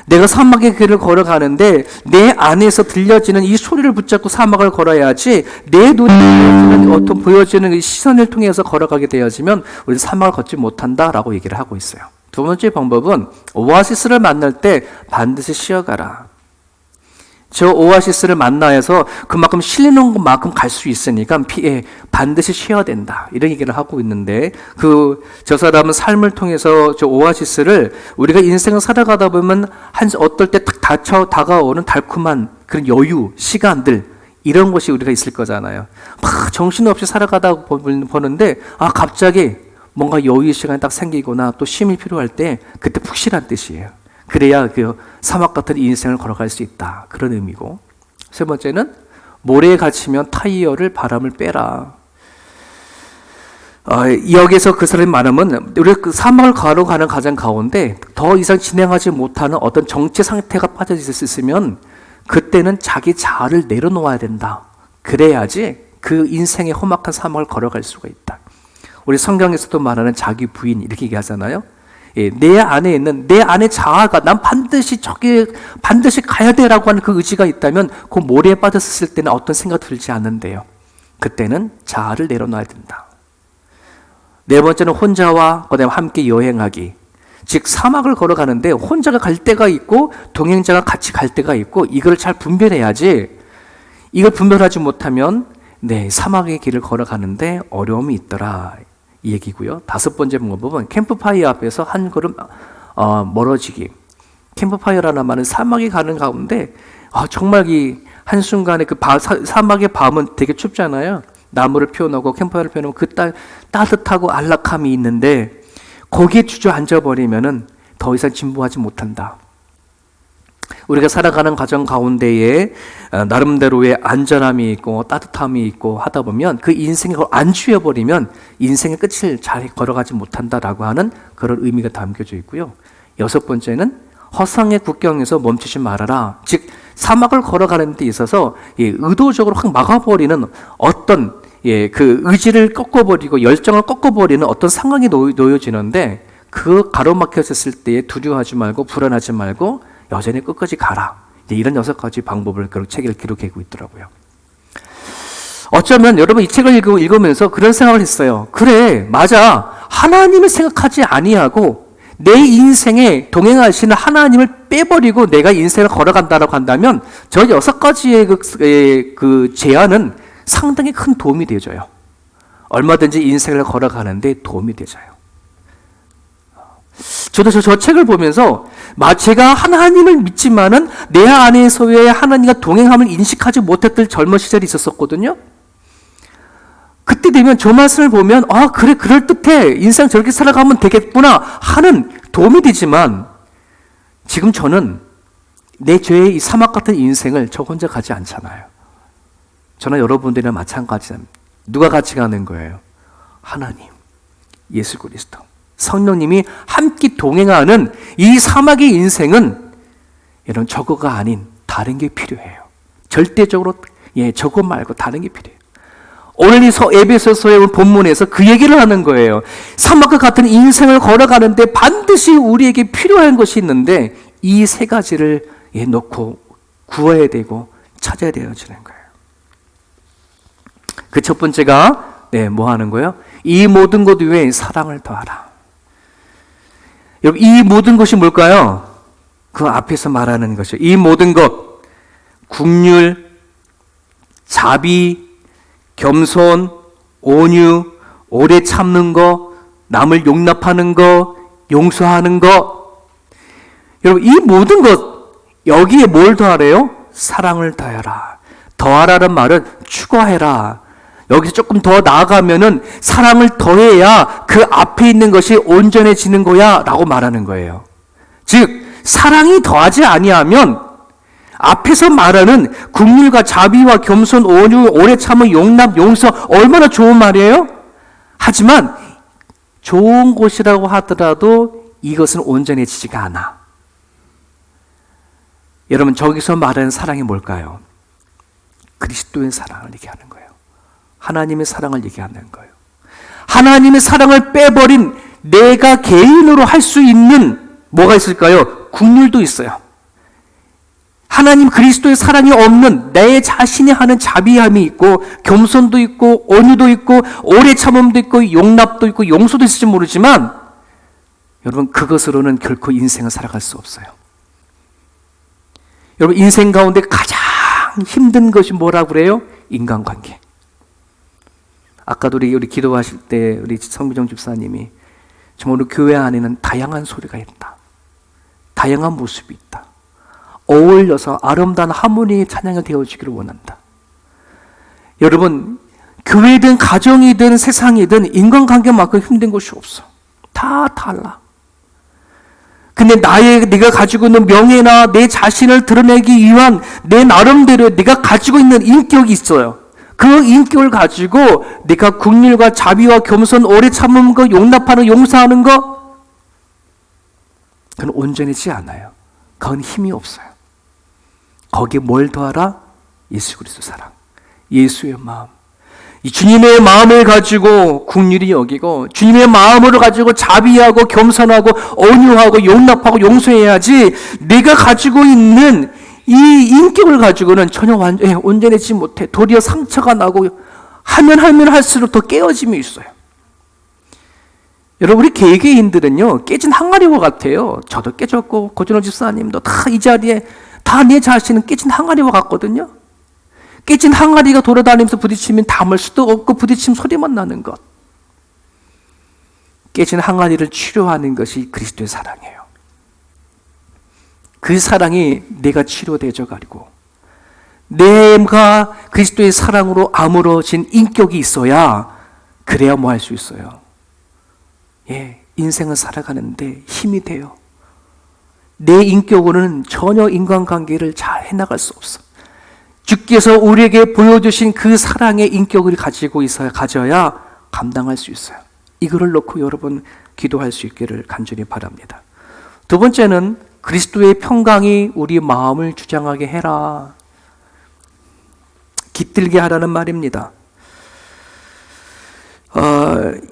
내가 사막의 길을 걸어가는데 내 안에서 들려지는 이 소리를 붙잡고 사막을 걸어야지 내 눈에 보여지는 시선을 통해서 걸어가게 되어지면 우리는 사막을 걷지 못한다라고 얘기를 하고 있어요. 두 번째 방법은 오아시스를 만날 때 반드시 쉬어가라. 저 오아시스를 만나서 그만큼 실리는 것만큼 갈 수 있으니까 반드시 쉬어야 된다. 이런 얘기를 하고 있는데 저 사람은 삶을 통해서 저 오아시스를 우리가 인생을 살아가다 보면 어떨 때 탁 다가오는 달콤한 그런 여유, 시간들 이런 것이 우리가 있을 거잖아요. 막 정신없이 살아가다 보는데 갑자기 뭔가 여유의 시간이 딱 생기거나 또 쉼이 필요할 때 그때 푹 쉬란 뜻이에요. 그래야 그 사막 같은 인생을 걸어갈 수 있다. 그런 의미고. 세 번째는 모래에 갇히면 타이어를 바람을 빼라. 여기서 그 사람이 말하면 우리가 그 사막을 걸어가는 과정 가운데 더 이상 진행하지 못하는 어떤 정체 상태가 빠져 있으면 그때는 자기 자아를 내려놓아야 된다. 그래야지 그 인생의 험악한 사막을 걸어갈 수가 있다. 우리 성경에서도 말하는 자기 부인 이렇게 얘기하잖아요. 내 안에 있는 내 안의 자아가 난 반드시 가야 돼라고 하는 그 의지가 있다면 그 모래에 빠졌을 때는 어떤 생각 들지 않는데요. 그때는 자아를 내려놔야 된다. 네 번째는 혼자와 그다음에 함께 여행하기. 즉 사막을 걸어가는데 혼자가 갈 때가 있고 동행자가 같이 갈 때가 있고 이걸 잘 분별해야지. 이걸 분별하지 못하면 사막의 길을 걸어가는데 어려움이 있더라 이 얘기고요. 다섯 번째 방법은 캠프파이어 앞에서 한 걸음 멀어지기. 캠프파이어라는 말은 사막에 가는 가운데 정말 이 한순간에 그 사막의 밤은 되게 춥잖아요. 나무를 피워놓고 캠프파이어를 피워놓으면 그 따뜻하고 안락함이 있는데 거기에 주저앉아 버리면은 더 이상 진보하지 못한다. 우리가 살아가는 과정 가운데에 나름대로의 안전함이 있고 따뜻함이 있고 하다 보면 그 인생을 안주해 버리면 인생의 끝을 잘 걸어가지 못한다라고 하는 그런 의미가 담겨져 있고요. 여섯 번째는 허상의 국경에서 멈추지 말아라. 즉 사막을 걸어가는 데 있어서 의도적으로 확 막아버리는 어떤 그 의지를 꺾어버리고 열정을 꺾어버리는 어떤 상황이 놓여지는데 그 가로막혀졌을 때에 두려워하지 말고 불안하지 말고 여전히 끝까지 가라. 이런 여섯 가지 방법을 그 책에 기록하고 있더라고요. 어쩌면 여러분 이 책을 읽으면서 그런 생각을 했어요. 그래, 맞아. 하나님을 생각하지 아니하고 내 인생에 동행하시는 하나님을 빼버리고 내가 인생을 걸어간다라고 한다면 저 여섯 가지의 그 제안은 상당히 큰 도움이 되어줘요. 얼마든지 인생을 걸어가는데 도움이 되어줘요. 저도 저 책을 보면서 제가 하나님을 믿지만은 내 안에서의 하나님과 동행함을 인식하지 못했던 젊은 시절이 있었거든요. 그때 되면 저 말씀을 보면 그래 그럴듯해 인생 저렇게 살아가면 되겠구나 하는 도움이 되지만 지금 저는 내 죄의 이 사막 같은 인생을 저 혼자 가지 않잖아요. 저는 여러분들이랑 마찬가지입니다. 누가 같이 가는 거예요? 하나님, 예수 그리스도, 성령님이 함께 동행하는 이 사막의 인생은 여러분 저거가 아닌 다른 게 필요해요. 절대적으로 저거 말고 다른 게 필요해요. 오늘 이 에베소서의 본문에서 그 얘기를 하는 거예요. 사막과 같은 인생을 걸어가는데 반드시 우리에게 필요한 것이 있는데 이 세 가지를 놓고 구해야 되고 찾아야 되어지는 거예요. 그 첫 번째가 뭐 하는 거예요? 이 모든 것 위에 사랑을 더하라. 여러분 이 모든 것이 뭘까요? 그 앞에서 말하는 것이요. 이 모든 것, 긍휼, 자비, 겸손, 온유, 오래 참는 거, 남을 용납하는 거, 용서하는 거. 여러분 이 모든 것 여기에 뭘 더하래요? 사랑을 더하라. 더하라는 말은 추가해라. 여기서 조금 더 나아가면은 사랑을 더해야 그 앞에 있는 것이 온전해지는 거야 라고 말하는 거예요. 즉 사랑이 더하지 아니하면 앞에서 말하는 긍휼과 자비와 겸손, 온유, 오래 참음, 용납, 용서 얼마나 좋은 말이에요? 하지만 좋은 곳이라고 하더라도 이것은 온전해지지가 않아. 여러분 저기서 말하는 사랑이 뭘까요? 그리스도의 사랑을 얘기하는 거예요. 하나님의 사랑을 얘기하는 거예요. 하나님의 사랑을 빼버린 내가 개인으로 할 수 있는 뭐가 있을까요? 긍휼도 있어요. 하나님 그리스도의 사랑이 없는 내 자신이 하는 자비함이 있고 겸손도 있고 온유도 있고 오래 참음도 있고 용납도 있고 용서도 있을지 모르지만 여러분 그것으로는 결코 인생을 살아갈 수 없어요. 여러분 인생 가운데 가장 힘든 것이 뭐라고 그래요? 인간관계. 아까도 우리 기도하실 때 우리 성미정 집사님이 정말 우리 교회 안에는 다양한 소리가 있다. 다양한 모습이 있다. 어울려서 아름다운 하모니의 찬양이 되어지기를 원한다. 여러분 교회든 가정이든 세상이든 인간관계만큼 힘든 것이 없어. 다 달라. 근데 내가 가지고 있는 명예나 내 자신을 드러내기 위한 내 나름대로 내가 가지고 있는 인격이 있어요. 그 인격을 가지고 내가 긍휼과 자비와 겸손, 오래 참는 거, 용납하는, 용서하는 거 그건 온전하지 않아요. 그건 힘이 없어요. 거기에 뭘 더하라? 예수 그리스도 사랑, 예수의 마음. 이 주님의 마음을 가지고 긍휼히 여기고 주님의 마음으로 가지고 자비하고 겸손하고 온유하고 용납하고 용서해야지 내가 가지고 있는 이 인격을 가지고는 전혀 온전해지지 못해. 도리어 상처가 나고 하면 할수록 더 깨어짐이 있어요. 여러분, 우리 개개인들은요, 깨진 항아리와 같아요. 저도 깨졌고, 고준호 집사님도 다 이 자리에 다 내 자신은 깨진 항아리와 같거든요. 깨진 항아리가 돌아다니면서 부딪히면 담을 수도 없고 부딪힘 소리만 나는 것. 깨진 항아리를 치료하는 것이 그리스도의 사랑이에요. 그 사랑이 내가 치료되져 가지고 내가 그리스도의 사랑으로 아물어진 인격이 있어야 그래야 뭐 할 수 있어요. 예, 인생을 살아가는데 힘이 돼요. 내 인격으로는 전혀 인간관계를 잘 해나갈 수 없어. 주께서 우리에게 보여주신 그 사랑의 인격을 가져야 감당할 수 있어요. 이거를 놓고 여러분 기도할 수 있기를 간절히 바랍니다. 두 번째는 그리스도의 평강이 우리 마음을 주장하게 해라. 깃들게 하라는 말입니다.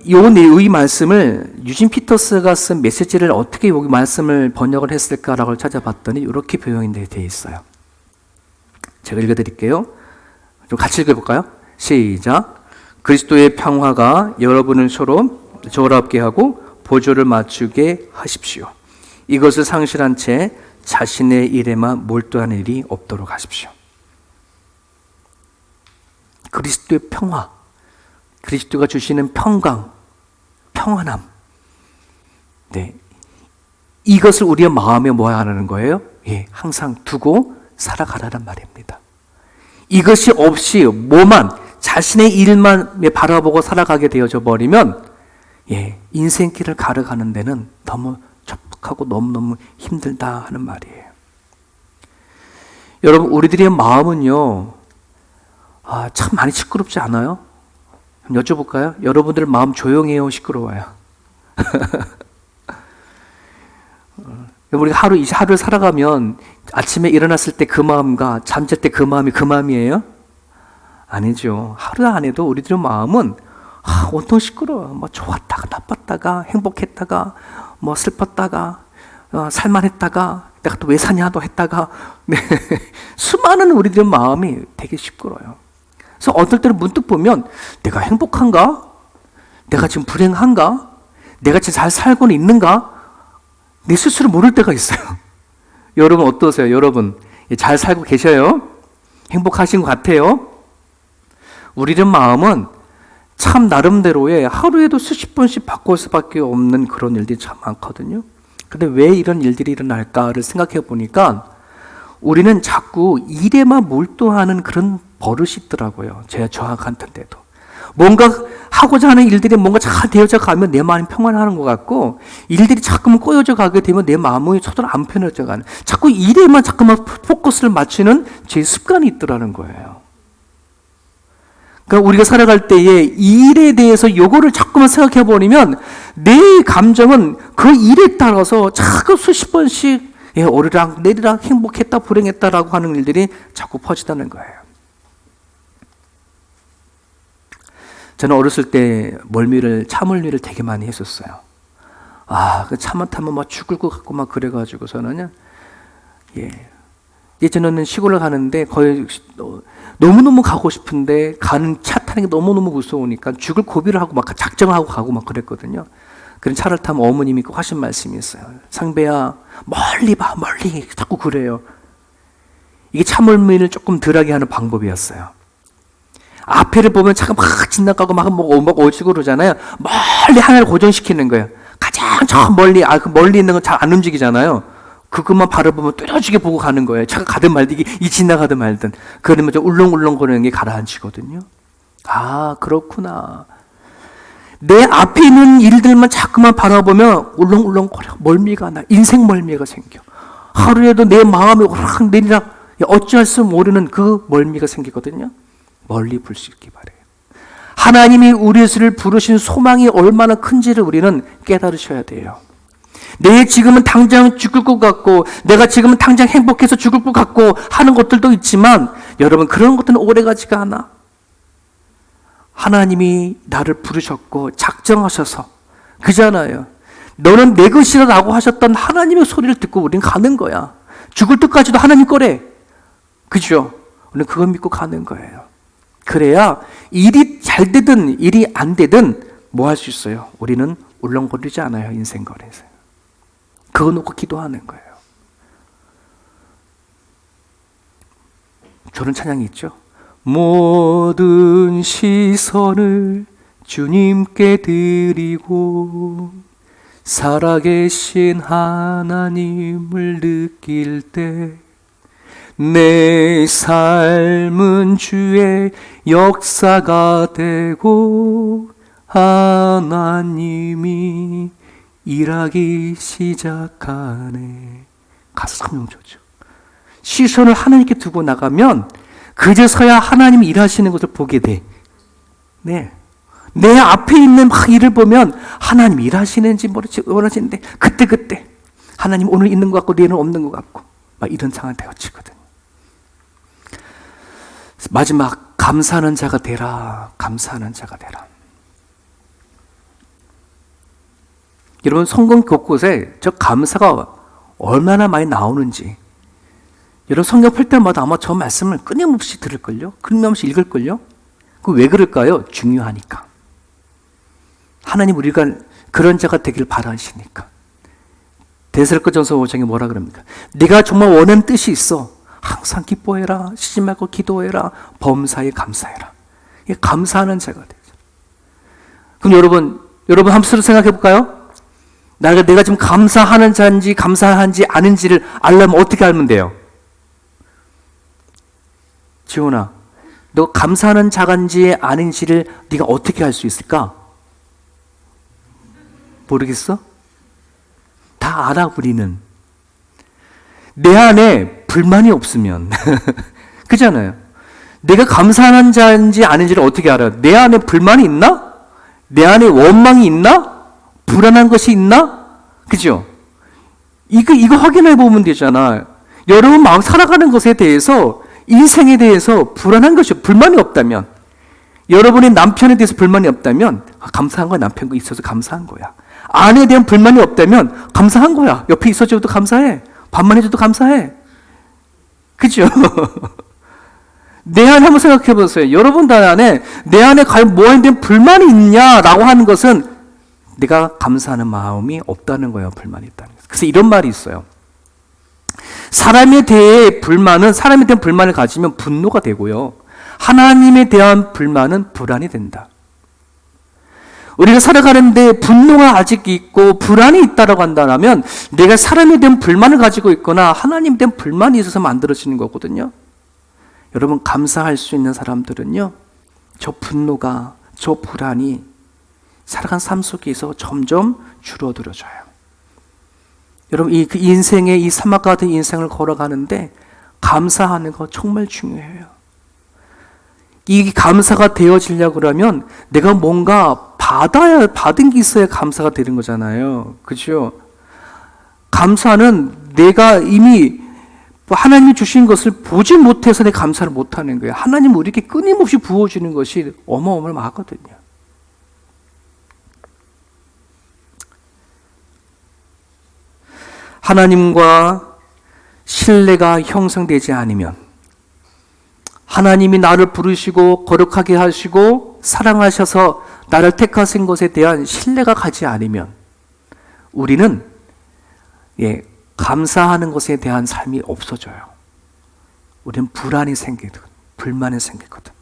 이 말씀을 유진 피터스가 쓴 메시지를 어떻게 여기 말씀을 번역을 했을까라고 찾아봤더니 이렇게 표현이 되어 있어요. 제가 읽어드릴게요. 좀 같이 읽어볼까요? 시작. 그리스도의 평화가 여러분을 서로 조화롭게 하고 보조를 맞추게 하십시오. 이것을 상실한 채 자신의 일에만 몰두하는 일이 없도록 하십시오. 그리스도의 평화, 그리스도가 주시는 평강, 평안함. 네, 이것을 우리의 마음에 모아야 하는 거예요. 예, 항상 두고 살아가라는 말입니다. 이것이 없이 뭐만 자신의 일만 바라보고 살아가게 되어져 버리면 예, 인생길을 걸어가는 데는 너무 촉박하고 너무너무 힘들다 하는 말이에요. 여러분, 우리들의 마음은요, 참 많이 시끄럽지 않아요? 한번 여쭤볼까요? 여러분들 마음 조용해요, 시끄러워요? 우리가 하루를 살아가면 아침에 일어났을 때 그 마음과 잠잘 때 그 마음이 그 마음이에요? 아니죠. 하루 안에도 우리들의 마음은 온통 시끄러워요. 뭐 좋았다가 나빴다가 행복했다가 뭐 슬펐다가 살만했다가 내가 또 왜 사냐도 했다가 네. 수많은 우리들의 마음이 되게 시끄러워요. 그래서 어떨 때는 문득 보면 내가 행복한가? 내가 지금 불행한가? 내가 지금 잘 살고는 있는가? 내 스스로 모를 때가 있어요. 여러분 어떠세요? 여러분 잘 살고 계셔요? 행복하신 것 같아요? 우리의 마음은 참 나름대로의 하루에도 수십 번씩 바꿀 수밖에 없는 그런 일들이 참 많거든요. 근데 왜 이런 일들이 일어날까를 생각해 보니까 우리는 자꾸 일에만 몰두하는 그런 버릇이 있더라고요. 저한테도. 뭔가 하고자 하는 일들이 뭔가 잘 되어져 가면 내 마음이 평안하는 것 같고 일들이 자꾸만 꼬여져 가게 되면 내 마음이 서로 안 편해져 가는 자꾸 일에만 자꾸만 포커스를 맞추는 제 습관이 있더라는 거예요. 그러니까 우리가 살아갈 때에 일에 대해서 요거를 자꾸만 생각해 버리면 내 감정은 그 일에 따라서 자꾸 수십 번씩 오르락 내리락 행복했다 불행했다라고 하는 일들이 자꾸 퍼지다는 거예요. 저는 어렸을 때 차멀미를 되게 많이 했었어요. 그 차만 타면 막 죽을 것 같고 막 그래가지고 저는요, 예전에는 시골을 가는데 거의 너무너무 가고 싶은데 가는 차 타는 게 너무너무 무서우니까 죽을 고비를 하고 막 작정하고 가고 막 그랬거든요. 그런 차를 타면 어머님이 꼭 하신 말씀이 있어요. 상배야, 멀리 봐, 멀리. 자꾸 그래요. 이게 차멀미를 조금 덜하게 하는 방법이었어요. 앞에를 보면 차가 막 지나가고 막 오시고 그러잖아요. 멀리 하나를 고정시키는 거예요. 가장 저 멀리, 그 멀리 있는 건 잘 안 움직이잖아요. 그것만 바라보면 뚜렷하게 보고 가는 거예요. 차가 가든 말든, 이 지나가든 말든. 그러면 좀 울렁울렁 거리는 게 가라앉히거든요. 그렇구나. 내 앞에 있는 일들만 자꾸만 바라보면 울렁울렁거려. 멀미가 나. 인생 멀미가 생겨. 하루에도 내 마음이 오르락 내리락 어찌할 수 모르는 그 멀미가 생기거든요. 멀리 볼 수 있기 바래요. 하나님이 우리를 부르신 소망이 얼마나 큰지를 우리는 깨달으셔야 돼요. 내 지금은 당장 죽을 것 같고 내가 지금은 당장 행복해서 죽을 것 같고 하는 것들도 있지만 여러분 그런 것들은 오래가지가 않아. 하나님이 나를 부르셨고 작정하셔서 그잖아요. 너는 내 것이라고 하셨던 하나님의 소리를 듣고 우리는 가는 거야. 죽을 때까지도 하나님 거래. 그죠? 우리는 그걸 믿고 가는 거예요. 그래야 일이 잘 되든 일이 안 되든 뭐 할 수 있어요? 우리는 울렁거리지 않아요, 인생거리에서. 그거 놓고 기도하는 거예요. 저런 찬양이 있죠. 모든 시선을 주님께 드리고 살아계신 하나님을 느낄 때 내 삶은 주의 역사가 되고 하나님이 일하기 시작하네. 가사 참 좋죠. 시선을 하나님께 두고 나가면 그제서야 하나님이 일하시는 것을 보게 돼. 네. 내 앞에 있는 막 일을 보면 하나님 일하시는지 모르시는데 그때 하나님 오늘 있는 것 같고 내일은 없는 것 같고 막 이런 상황이 되어지거든요. 마지막 감사하는 자가 되라. 감사하는 자가 되라. 여러분 성경 곳곳에 저 감사가 얼마나 많이 나오는지 여러분 성경 펼 때마다 아마 저 말씀을 끊임없이 들을걸요? 끊임없이 읽을걸요? 그 왜 그럴까요? 중요하니까. 하나님 우리가 그런 자가 되길 바라시니까. 데살로니가전서 5장에 뭐라 그럽니까? 네가 정말 원하는 뜻이 있어. 항상 기뻐해라. 쉬지 말고 기도해라. 범사에 감사해라. 이게 감사하는 자가 되죠. 그럼 여러분 한번 스스로 생각해 볼까요? 내가 지금 감사하는 자인지 감사한지 아닌지를 알려면 어떻게 알면 돼요? 지훈아, 너 감사하는 자인지 아닌지를 네가 어떻게 알 수 있을까? 모르겠어? 다 알아, 우리는. 내 안에 불만이 없으면 그잖아요. 내가 감사하는 자인지 아닌지를 어떻게 알아요? 내 안에 불만이 있나? 내 안에 원망이 있나? 불안한 것이 있나? 그죠? 이거 확인해 보면 되잖아. 여러분 마음 살아가는 것에 대해서 인생에 대해서 불안한 것이 불만이 없다면 여러분의 남편에 대해서 불만이 없다면 감사한 거야. 남편과 있어서 감사한 거야. 아내에 대한 불만이 없다면 감사한 거야. 옆에 있어줘도 감사해. 밥만 해줘도 감사해. 그죠? 내 안에 한번 생각해 보세요. 여러분 안에 내 안에 과연 뭐에 대한 불만이 있냐라고 하는 것은 내가 감사하는 마음이 없다는 거예요. 불만이 있다는 거예요. 그래서 이런 말이 있어요. 사람에 대한 불만을 가지면 분노가 되고요. 하나님에 대한 불만은 불안이 된다. 우리가 살아가는데 분노가 아직 있고 불안이 있다라고 한다면 내가 사람에 대한 불만을 가지고 있거나 하나님에 대한 불만이 있어서 만들어지는 거거든요. 여러분 감사할 수 있는 사람들은요. 저 분노가 저 불안이 살아간 삶 속에서 점점 줄어들어져요. 여러분 그 인생의 이 사막과 같은 인생을 걸어가는데 감사하는 거 정말 중요해요. 이 감사가 되어지려고 그러면 내가 뭔가 받은 게 있어야 감사가 되는 거잖아요. 그죠? 감사는 내가 이미 하나님이 주신 것을 보지 못해서 내 감사를 못하는 거예요. 하나님 우리에게 끊임없이 부어주는 것이 어마어마하거든요. 하나님과 신뢰가 형성되지 않으면 하나님이 나를 부르시고 거룩하게 하시고 사랑하셔서 나를 택하신 것에 대한 신뢰가 가지 않으면 우리는 감사하는 것에 대한 삶이 없어져요. 우리는 불안이 생기거든, 불만이 생기거든.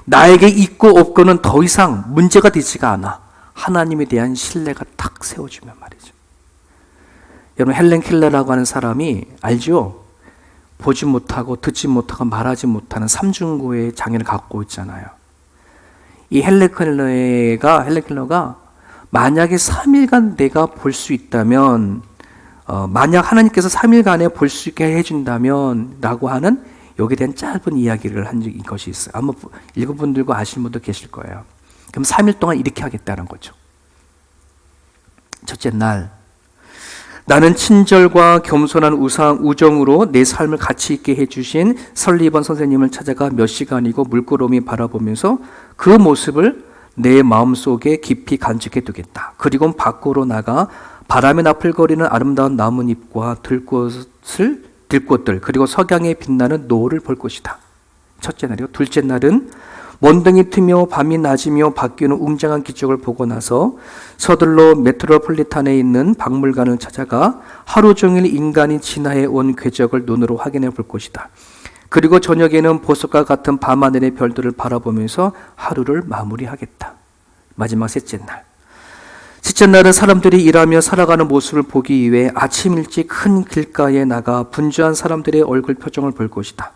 나에게 있고 없고는 더 이상 문제가 되지가 않아. 하나님에 대한 신뢰가 탁 세워지면 말이죠. 여러분 헬렌 켈러라고 하는 사람이 알죠? 보지 못하고 듣지 못하고 말하지 못하는 삼중고의 장애를 갖고 있잖아요. 이 헬렌 켈러가 만약에 3일간 내가 볼 수 있다면 만약 하나님께서 3일간에 볼 수 있게 해준다면 라고 하는 여기에 대한 짧은 이야기를 한 것이 있어요. 아마 읽은 분들과 아시는 분도 계실 거예요. 그럼 3일 동안 이렇게 하겠다는 거죠. 첫째 날 나는 친절과 겸손한 우정으로 내 삶을 가치 있게 해주신 설리번 선생님을 찾아가 몇 시간이고 물끄러미 바라보면서 그 모습을 내 마음속에 깊이 간직해 두겠다. 그리고 밖으로 나가 바람에 나풀거리는 아름다운 나뭇잎과 들꽃들 그리고 석양에 빛나는 노을을 볼 것이다. 첫째 날이고 둘째 날은 먼덩이 트며 밤이 낮이며 바뀌는 웅장한 기적을 보고 나서 서둘러 메트로폴리탄에 있는 박물관을 찾아가 하루 종일 인간이 진화해 온 궤적을 눈으로 확인해 볼 것이다. 그리고 저녁에는 보석과 같은 밤하늘의 별들을 바라보면서 하루를 마무리하겠다. 마지막 셋째 날. 셋째 날은 사람들이 일하며 살아가는 모습을 보기 위해 아침 일찍 큰 길가에 나가 분주한 사람들의 얼굴 표정을 볼 것이다.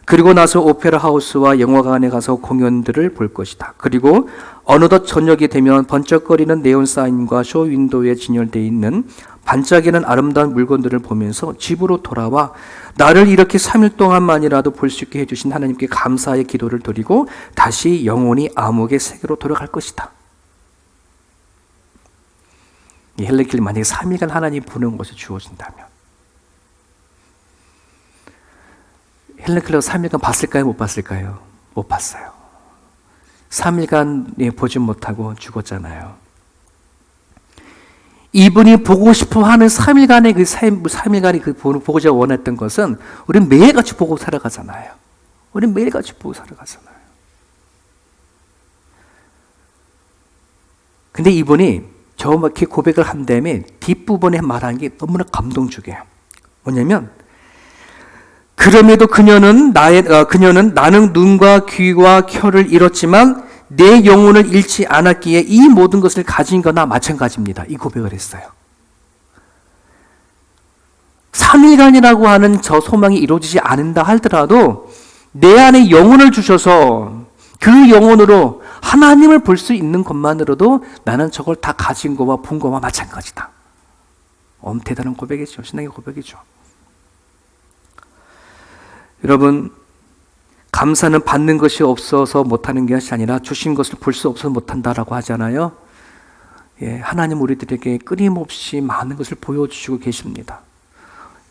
그리고 나서 오페라 하우스와 영화관에 가서 공연들을 볼 것이다. 그리고 어느덧 저녁이 되면 번쩍거리는 네온 사인과 쇼 윈도우에 진열되어 있는 반짝이는 아름다운 물건들을 보면서 집으로 돌아와 나를 이렇게 3일 동안만이라도 볼 수 있게 해주신 하나님께 감사의 기도를 드리고 다시 영원히 암흑의 세계로 돌아갈 것이다. 이 헬렌 켈리 만약에 3일간 하나님 보는 것이 주어진다면 헬렌 켈러가 3일간 봤을까요? 못 봤을까요? 못 봤어요. 3일간 보지 못하고 죽었잖아요. 이분이 보고 싶어 하는 3일간의 그 3일간의 그 보고자 원했던 것은 우리는 매일같이 보고 살아가잖아요. 우리는 매일같이 보고 살아가잖아요. 근데 이분이 저렇게 고백을 한 다음에 뒷부분에 말한 게 너무나 감동적이에요. 뭐냐면 그럼에도 그녀는 나는 눈과 귀와 혀를 잃었지만 내 영혼을 잃지 않았기에 이 모든 것을 가진 거나 마찬가지입니다. 이 고백을 했어요. 3일간이라고 하는 저 소망이 이루어지지 않는다 하더라도 내 안에 영혼을 주셔서 그 영혼으로 하나님을 볼 수 있는 것만으로도 나는 저걸 다 가진 거와 본 거와 마찬가지다. 대단한 고백이죠. 신앙의 고백이죠. 여러분, 감사는 받는 것이 없어서 못하는 것이 아니라 주신 것을 볼 수 없어서 못한다라고 하잖아요. 하나님 우리들에게 끊임없이 많은 것을 보여주시고 계십니다.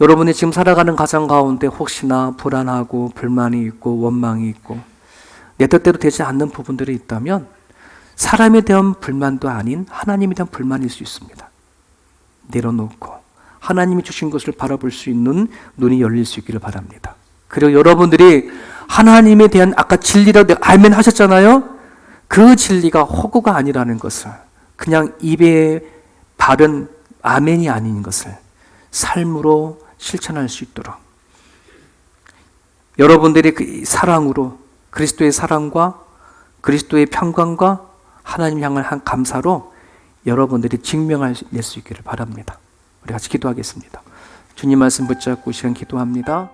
여러분이 지금 살아가는 가정 가운데 혹시나 불안하고 불만이 있고 원망이 있고 내 뜻대로 되지 않는 부분들이 있다면 사람에 대한 불만도 아닌 하나님에 대한 불만일 수 있습니다. 내려놓고 하나님이 주신 것을 바라볼 수 있는 눈이 열릴 수 있기를 바랍니다. 그리고 여러분들이 하나님에 대한 아까 진리라고 아멘 하셨잖아요. 그 진리가 허구가 아니라는 것을 그냥 입에 바른 아멘이 아닌 것을 삶으로 실천할 수 있도록 여러분들이 그 사랑으로 그리스도의 사랑과 그리스도의 평강과 하나님 향한 한 감사로 여러분들이 증명할 수 있기를 바랍니다. 우리 같이 기도하겠습니다. 주님 말씀 붙잡고 이 시간 기도합니다.